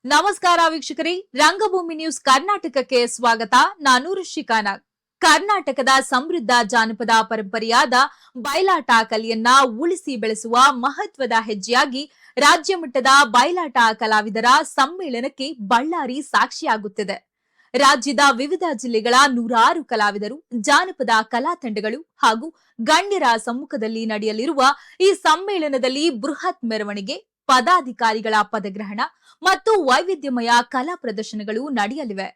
ನಮಸ್ಕಾರ ವೀಕ್ಷಕರೇ, ರಂಗಭೂಮಿ ನ್ಯೂಸ್ ಕರ್ನಾಟಕಕ್ಕೆ ಸ್ವಾಗತ. ನಾನು ಋಷಿಕಾ ನಾಗ್. ಕರ್ನಾಟಕದ ಸಮೃದ್ಧ ಜಾನಪದ ಪರಂಪರೆಯಾದ ಬಯಲಾಟ ಕಲೆಯನ್ನ ಉಳಿಸಿ ಬೆಳೆಸುವ ಮಹತ್ವದ ಹೆಜ್ಜೆಯಾಗಿ ರಾಜ್ಯ ಮಟ್ಟದ ಬಯಲಾಟ ಕಲಾವಿದರ ಸಮ್ಮೇಳನಕ್ಕೆ ಬಳ್ಳಾರಿ ಸಾಕ್ಷಿಯಾಗುತ್ತಿದೆ. ರಾಜ್ಯದ ವಿವಿಧ ಜಿಲ್ಲೆಗಳ ನೂರಾರು ಕಲಾವಿದರು, ಜಾನಪದ ಕಲಾ ತಂಡಗಳು ಹಾಗೂ ಗಣ್ಯರ ಸಮ್ಮುಖದಲ್ಲಿ ನಡೆಯಲಿರುವ ಈ ಸಮ್ಮೇಳನದಲ್ಲಿ ಬೃಹತ್ ಮೆರವಣಿಗೆ, ಪದಾಧಿಕಾರಿಗಳ ಪದಗ್ರಹಣ ಮತ್ತು ವೈವಿಧ್ಯಮಯ ಕಲಾ ಪ್ರದರ್ಶನಗಳು ನಡೆಯಲಿವೆ.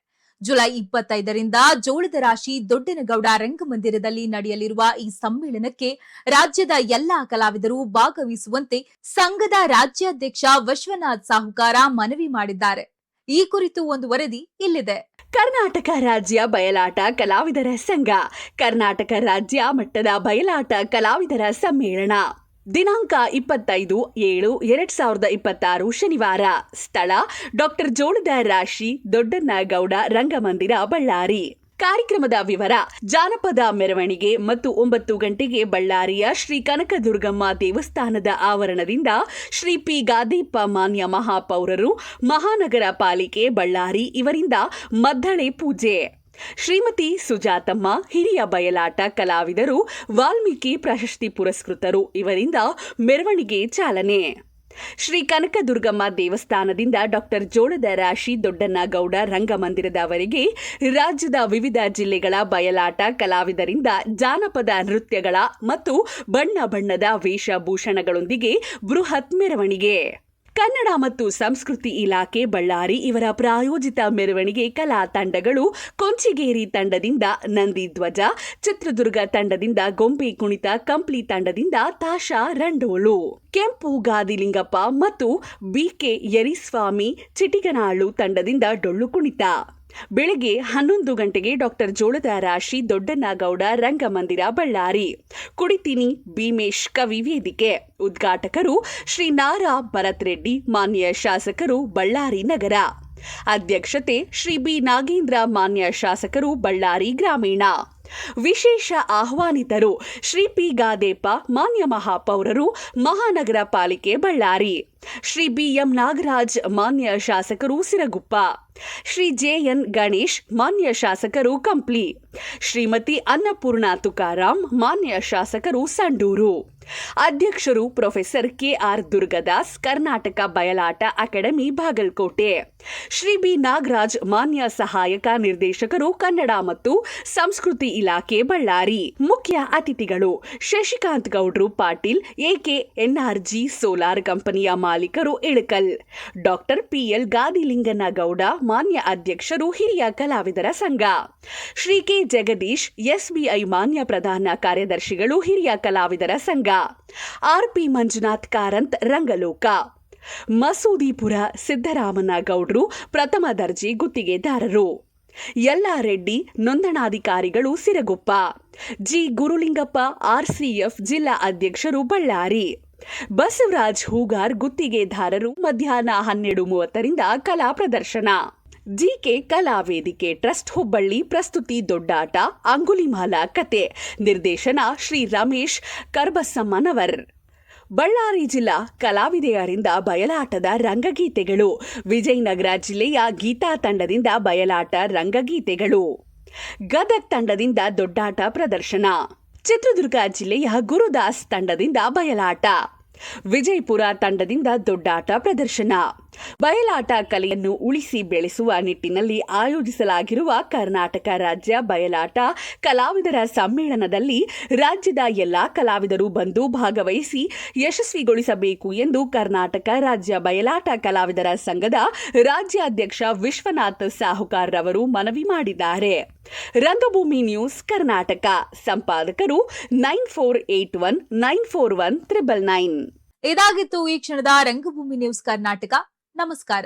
ಜುಲೈ 25ರಿಂದ ಜೋಳದ ರಾಶಿ ದೊಡ್ಡನಗೌಡ ರಂಗಮಂದಿರದಲ್ಲಿ ನಡೆಯಲಿರುವ ಈ ಸಮ್ಮೇಳನಕ್ಕೆ ರಾಜ್ಯದ ಎಲ್ಲಾ ಕಲಾವಿದರು ಭಾಗವಹಿಸುವಂತೆ ಸಂಘದ ರಾಜ್ಯಾಧ್ಯಕ್ಷ ವಿಶ್ವನಾಥ್ ಸಾಹುಕಾರ ಮನವಿ ಮಾಡಿದ್ದಾರೆ. ಈ ಕುರಿತು ಒಂದು ವರದಿ ಇಲ್ಲಿದೆ. ಕರ್ನಾಟಕ ರಾಜ್ಯ ಬಯಲಾಟ ಕಲಾವಿದರ ಸಂಘ ಕರ್ನಾಟಕ ರಾಜ್ಯ ಮಟ್ಟದ ಬಯಲಾಟ ಕಲಾವಿದರ ಸಮ್ಮೇಳನ ದಿನಾಂಕ 25/7/2026 ಶನಿವಾರ. ಸ್ಥಳ ಡಾಕ್ಟರ್ ಜೋಳದ ರಾಶಿ ದೊಡ್ಡನಗೌಡ ರಂಗಮಂದಿರ, ಬಳ್ಳಾರಿ. ಕಾರ್ಯಕ್ರಮದ ವಿವರ: ಜಾನಪದ ಮೆರವಣಿಗೆ ಮತ್ತು 9 ಗಂಟೆಗೆ ಬಳ್ಳಾರಿಯ ಶ್ರೀ ಕನಕದುರ್ಗಮ್ಮ ದೇವಸ್ಥಾನದ ಆವರಣದಿಂದ ಶ್ರೀ ಪಿ. ಗಾದೇಪ್ಪ ಮಾನ್ಯ ಮಹಾಪೌರರು, ಮಹಾನಗರ ಪಾಲಿಕೆ ಬಳ್ಳಾರಿ ಇವರಿಂದ ಮದ್ದಳೆ ಪೂಜೆ. ಶ್ರೀಮತಿ ಸುಜಾತಮ್ಮ, ಹಿರಿಯ ಬಯಲಾಟ ಕಲಾವಿದರು, ವಾಲ್ಮೀಕಿ ಪ್ರಶಸ್ತಿ ಪುರಸ್ಕೃತರು ಇವರಿಂದ ಮೆರವಣಿಗೆ ಚಾಲನೆ. ಶ್ರೀ ಕನಕದುರ್ಗಮ್ಮ ದೇವಸ್ಥಾನದಿಂದ ಡಾಕ್ಟರ್ ಜೋಳದ ರಾಶಿ ದೊಡ್ಡನಗೌಡ ರಂಗಮಂದಿರದವರೆಗೆ ರಾಜ್ಯದ ವಿವಿಧ ಜಿಲ್ಲೆಗಳ ಬಯಲಾಟ ಕಲಾವಿದರಿಂದ ಜಾನಪದ ನೃತ್ಯಗಳ ಮತ್ತು ಬಣ್ಣ ಬಣ್ಣದ ವೇಷಭೂಷಣಗಳೊಂದಿಗೆ ಬೃಹತ್ ಮೆರವಣಿಗೆ. ಕನ್ನಡ ಮತ್ತು ಸಂಸ್ಕೃತಿ ಇಲಾಖೆ ಬಳ್ಳಾರಿ ಇವರ ಪ್ರಾಯೋಜಿತ ಮೆರವಣಿಗೆ ಕಲಾ ತಂಡಗಳು: ಕೊಂಚಿಗೇರಿ ತಂಡದಿಂದ ನಂದಿ ಧ್ವಜ, ಚಿತ್ರದುರ್ಗ ತಂಡದಿಂದ ಗೊಂಬೆ ಕುಣಿತ, ಕಂಪ್ಲಿ ತಂಡದಿಂದ ತಾಶ ರಂಡೋಳು, ಕೆಂಪು ಗಾದಿಲಿಂಗಪ್ಪ ಮತ್ತು ಬಿಕೆ ಯರಿಸ್ವಾಮಿ ಚಿಟಿಗನಾಳು ತಂಡದಿಂದ ಡೊಳ್ಳು ಕುಣಿತ. ಬೆಳಗ್ಗೆ 11 ಗಂಟೆಗೆ ಡಾಕ್ಟರ್ ಜೋಳದ ರಾಶಿ ದೊಡ್ಡನಗೌಡ ರಂಗಮಂದಿರ, ಬಳ್ಳಾರಿ. ಕುಡಿತಿನಿ ಭೀಮೇಶ್ ಕವಿ ವೇದಿಕೆ. ಉದ್ಘಾಟಕರು ಶ್ರೀ ನಾರಾ ಭರತ್ ರೆಡ್ಡಿ, ಮಾನ್ಯ ಶಾಸಕರು, ಬಳ್ಳಾರಿ ನಗರ. ಅಧ್ಯಕ್ಷತೆ ಶ್ರೀ ಬಿ. ನಾಗೇಂದ್ರ, ಮಾನ್ಯ ಶಾಸಕರು, ಬಳ್ಳಾರಿ ಗ್ರಾಮೀಣ. ವಿಶೇಷ ಆಹ್ವಾನಿತರು ಶ್ರೀ ಪಿ. ಗಾದೇಪ್ಪ, ಮಾನ್ಯ ಮಹಾಪೌರರು, ಮಹಾನಗರ ಪಾಲಿಕೆ ಬಳ್ಳಾರಿ. ಶ್ರೀ ಬಿ. ಎಂ. ನಾಗರಾಜ್, ಮಾನ್ಯ ಶಾಸಕರು, ಸಿರಗುಪ್ಪ. ಶ್ರೀ ಜೆ. ಎನ್. ಗಣೇಶ್, ಮಾನ್ಯ ಶಾಸಕರು, ಕಂಪ್ಲಿ. ಶ್ರೀಮತಿ ಅನ್ನಪೂರ್ಣ ತುಕಾರಾಂ, ಮಾನ್ಯ ಶಾಸಕರು, ಸಂಡೂರು. ಅಧ್ಯಕ್ಷರು ಪ್ರೊಫೆಸರ್ ಕೆ.ಆರ್. ದುರ್ಗದಾಸ್, ಕರ್ನಾಟಕ ಬಯಲಾಟ ಅಕಾಡೆಮಿ, ಬಾಗಲಕೋಟೆ. ಶ್ರೀ ಬಿ. ನಾಗರಾಜ್, ಮಾನ್ಯ ಸಹಾಯಕ ನಿರ್ದೇಶಕರು, ಕನ್ನಡ ಮತ್ತು ಸಂಸ್ಕೃತಿ ಇಲಾಖೆ ಬಳ್ಳಾರಿ. ಮುಖ್ಯ ಅತಿಥಿಗಳು: ಶಶಿಕಾಂತ್ ಗೌಡ್ರು ಪಾಟೀಲ್, ಎಕೆ ಎನ್ಆರ್ಜಿ ಸೋಲಾರ್ ಕಂಪನಿಯ ಮಾಲೀಕರು, ಇಳಕಲ್. ಡಾಕ್ಟರ್ ಪಿಎಲ್ ಗಾದಿಲಿಂಗನಗೌಡ, ಮಾನ್ಯ ಅಧ್ಯಕ್ಷರು, ಹಿರಿಯ ಕಲಾವಿದರ ಸಂಘ. ಶ್ರೀ ಕೆ. ಜಗದೀಶ್, ಎಸ್ಬಿಐ ಮಾನ್ಯ ಪ್ರಧಾನ ಕಾರ್ಯದರ್ಶಿಗಳು, ಹಿರಿಯ ಕಲಾವಿದರ ಸಂಘ. ಆರ್ಪಿ ಮಂಜುನಾಥ್ ಕಾರಂತ್, ರಂಗಲೋಕ. ಮಸೂದಿಪುರ ಸಿದ್ದರಾಮನಗೌಡ್ರು, ಪ್ರಥಮ ದರ್ಜೆ ಗುತ್ತಿಗೆದಾರರು. ಯಲ್ಲಾರೆಡ್ಡಿ, ನೋಂದಣಾಧಿಕಾರಿಗಳು, ಸಿರಗುಪ್ಪ. ಜಿ. ಗುರುಲಿಂಗಪ್ಪ, ಆರ್ಸಿಎಫ್ ಜಿಲ್ಲಾ ಅಧ್ಯಕ್ಷರು, ಬಳ್ಳಾರಿ. ಬಸವರಾಜ್ ಹೂಗಾರ್, ಗುತ್ತಿಗೆದಾರರು. ಮಧ್ಯಾಹ್ನ 12:30ರಿಂದ ಕಲಾ ಪ್ರದರ್ಶನ. ಜಿಕೆ ಕಲಾ ವೇದಿಕೆ ಟ್ರಸ್ಟ್, ಹುಬ್ಬಳ್ಳಿ. ಪ್ರಸ್ತುತಿ ದೊಡ್ಡಾಟ, ಅಂಗುಲಿಮಾಲ ಕತೆ. ನಿರ್ದೇಶನ ಶ್ರೀ ರಮೇಶ್ ಕರ್ಬಸಮ್ಮನವರ್. ಬಳ್ಳಾರಿ ಜಿಲ್ಲಾ ಕಲಾವಿದೆಯರಿಂದ ಬಯಲಾಟದ ರಂಗಗೀತೆಗಳು. ವಿಜಯನಗರ ಜಿಲ್ಲೆಯ ಗೀತಾ ತಂಡದಿಂದ ಬಯಲಾಟ ರಂಗಗೀತೆಗಳು. ಗದಗ್ ತಂಡದಿಂದ ದೊಡ್ಡಾಟ ಪ್ರದರ್ಶನ. ಚಿತ್ರದುರ್ಗ ಜಿಲ್ಲೆಯ ಗುರುದಾಸ್ ತಂಡದಿಂದ ಬಯಲಾಟ. ವಿಜಯಪುರ ತಂಡದಿಂದ ದೊಡ್ಡಾಟ ಪ್ರದರ್ಶನ. ಬಯಲಾಟ ಕಲೆಯನ್ನು ಉಳಿಸಿ ಬೆಳೆಸುವ ನಿಟ್ಟಿನಲ್ಲಿ ಆಯೋಜಿಸಲಾಗಿರುವ ಕರ್ನಾಟಕ ರಾಜ್ಯ ಬಯಲಾಟ ಕಲಾವಿದರ ಸಮ್ಮೇಳನದಲ್ಲಿ ರಾಜ್ಯದ ಎಲ್ಲಾ ಕಲಾವಿದರು ಬಂದು ಭಾಗವಹಿಸಿ ಯಶಸ್ವಿಗೊಳಿಸಬೇಕು ಎಂದು ಕರ್ನಾಟಕ ರಾಜ್ಯ ಬಯಲಾಟ ಕಲಾವಿದರ ಸಂಘದ ರಾಜ್ಯಾಧ್ಯಕ್ಷ ವಿಶ್ವನಾಥ್ ಸಾಹುಕಾರ್ ರವರು ಮನವಿ ಮಾಡಿದ್ದಾರೆ. ರಂಗಭೂಮಿ ನ್ಯೂಸ್ ಕರ್ನಾಟಕ. ಸಂಪಾದಕರು 9481941999. ಇದಾಗಿತ್ತು ಈ ಕ್ಷಣದ ರಂಗಭೂಮಿ ನ್ಯೂಸ್ ಕರ್ನಾಟಕ. ನಮಸ್ಕಾರ.